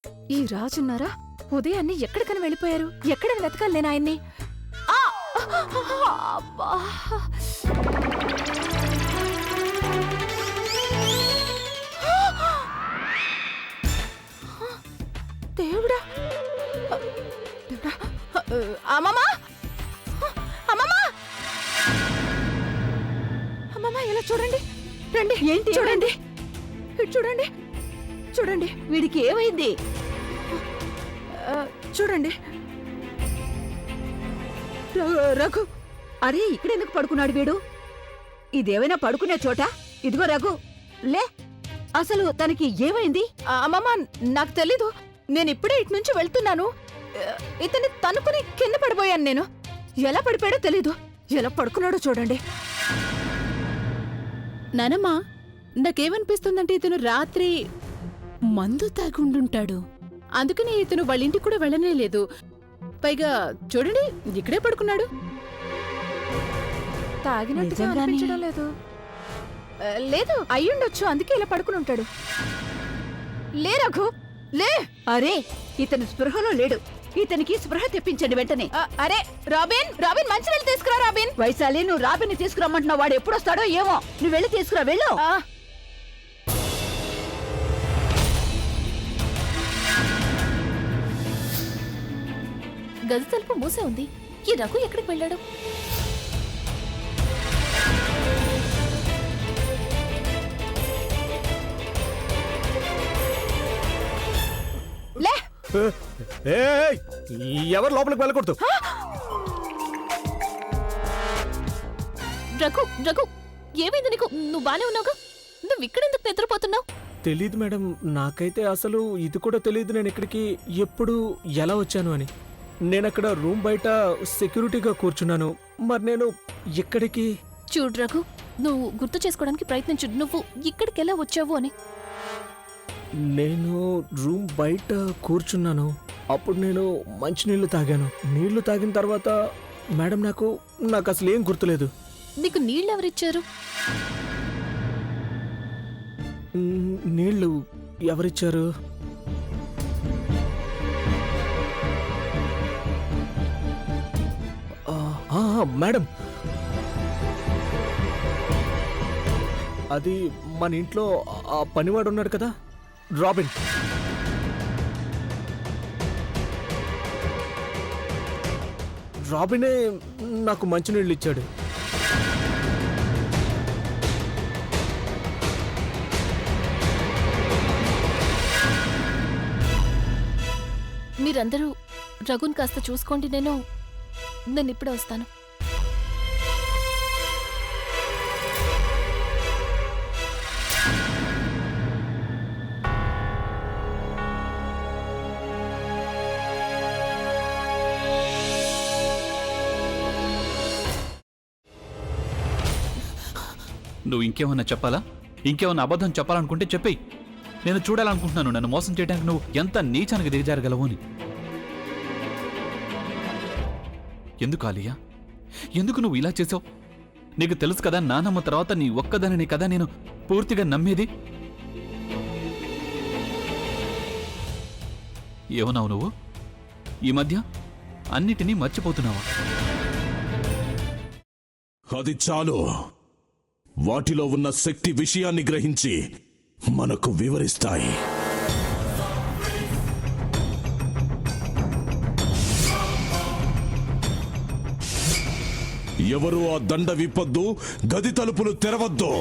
ఈ రాజున్నారా? ఉదయాన్నే ఎక్కడికని వెళ్ళిపోయారు? ఎక్కడని వెతకాలి నేను ఆయన్ని? ఆ! అబ్బా! దేవుడా! దేవుడా! అమ్మమ్మా! అమ్మమ్మా! అమ్మమ్మా, ఇలా చూడండి. రండి. ఏంటి? చూడండి. ఇటు చూడండి. చూడండి. వీడికి ఏమైంది? చూడండి. రఘు, అరే ఇక్కడెందుకు పడుకున్నాడు వీడు? ఇదేమైనా పడుకునే చోట? ఇదిగో రఘు, లే. అసలు తనకి ఏమైంది? అమ్మమ్మ, నాకు తెలీదు. నేను ఇప్పుడే ఇటు నుంచి వెళ్తున్నాను. ఇతన్ని తనుకుని కింద పడిపోయాను నేను. ఎలా పడిపోయాడో తెలీదు. ఎలా పడుకున్నాడో చూడండి. నానమ్మా, నాకేమనిపిస్తుందంటే ఇతను రాత్రి మందు తాగుండుంటాడు. అందుకని ఇతను వాళ్ళ ఇంటికి కూడా వెళ్ళనే లేదు. పైగా చూడండి, ఇక్కడే పడుకున్నాడు. తాగినట్టుగా నిజంగానే? అనిపించడం లేదు. లేదు, అయ్యుండొచ్చు. అందుకే ఇలా పడుకుని ఉంటాడు. లే రఘు, లే. అరే ఇతను స్పృహలో లేడు. ఇతనికి స్పృహ తెప్పించండి వెంటనే. అరే రాబిన్, రాబిన్, మంచినీళ్ళు తీసుకురా రాబిన్. వైశాలి, నువ్వు రాబిని తీసుకురమ్మంటున్నావు. వాడు ఎప్పుడొస్తాడో ఏమో. నువ్వు వెళ్ళి తీసుకురా, వెళ్ళు. గది తలుపు మూసే ఉంది. ఈ రఘు ఎక్కడికి వెళ్ళాడు? లే. ఎవరు లోపలికి వెళ్ళకూడదు. రఘు, రఘు, ఏమైంది నీకు? నువ్వు బానే ఉన్నావుగా? నువ్వు ఇక్కడెందుకు నిద్రపోతున్నావు? తెలీదు మేడం, నాకైతే అసలు ఇది కూడా తెలియదు నేను ఇక్కడికి ఎప్పుడు ఎలా వచ్చాను అని. నేనక్కడ రూమ్ బయట సెక్యూరిటీగా కూర్చున్నాను. మరి నేను ఇక్కడికి... చూడు రఘు, నువ్వు గుర్తు చేసుకోవడానికి ప్రయత్నించు. నువ్వు ఇక్కడికి ఎలా వచ్చావు అని. నేను రూమ్ బయట కూర్చున్నాను. అప్పుడు నేను మంచినీళ్లు తాగాను. నీళ్లు తాగిన తర్వాత మేడం నాకు అసలు ఏం గుర్తులేదు. నీకు నీళ్ళెవరిచ్చారు? నీళ్లు ఎవరిచ్చారు? మేడం, అది మన ఇంట్లో ఆ పనివాడు ఉన్నాడు కదా, రాబిన్. రాబినే నాకు మంచినీళ్ళు ఇచ్చాడు. మీరందరూ రఘుని కాస్త చూసుకోండి. నేను ఇప్పుడే వస్తాను. నువ్వు ఇంకేమన్నా చెప్పాలా? ఇంకేమన్నా అబద్ధం చెప్పాలనుకుంటే చెప్పేయి. నేను చూడాలనుకుంటున్నాను నన్ను మోసం చేయడానికి నువ్వు ఎంత నీచానికి దిగజారగలవు అని. ఎందుకు ఆలియా, ఎందుకు నువ్వు ఇలా చేసావు? నీకు తెలుసు కదా, నానమ్మ తర్వాత నీ ఒక్కదానిని కదా నేను పూర్తిగా నమ్మేది. ఏమన్నావు నువ్వు? ఈ మధ్య అన్నిటినీ మర్చిపోతున్నావా? అది చాలు. వాటిలో ఉన్న శక్తి విషయాన్ని గ్రహించి మనకు వివరిస్తాయి. ఎవరు ఆ దండ విప్పొద్దు, గది తలుపులు తెరవద్దు.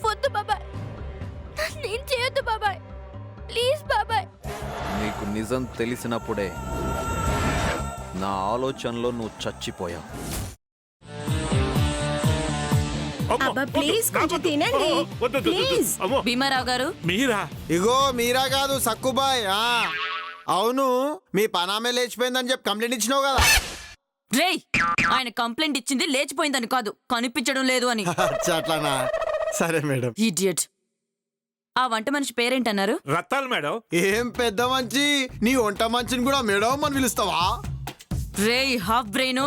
వద్దు బాబాయ్, నేను చేయొద్దు బాబాయ్, ప్లీజ్ బాబాయ్. నీకు నిజం తెలిసినప్పుడే నా ఆలోచనలో నువ్వు చచ్చిపోయావు. అబ్బా ప్లీజ్ కొంచెం తినండి ప్లీజ్. భీమారావు గారు మీరా? ఇగో మీరా కాదు సక్కుబాయ్. అవును, మీ పనామే లేచిపోయిందని చెప్పి కంప్లైంట్ ఇచ్చినావు కదా. రేయ్, ఆయన కంప్లైంట్ ఇచ్చింది లేచిపోయిందని కాదు, కనిపించడం లేదు అని. అట్లానా? సరే మేడం. ఇడియట్. ఆ వంట మనిషి పేరేంటన్నారు? రత్తాలు మేడం. ఏం పెద్ద మంచి, నీ వంట మంచిని కూడా మేడం అని పిలుస్తావా? రేయ్ హాఫ్ బ్రెయిన్,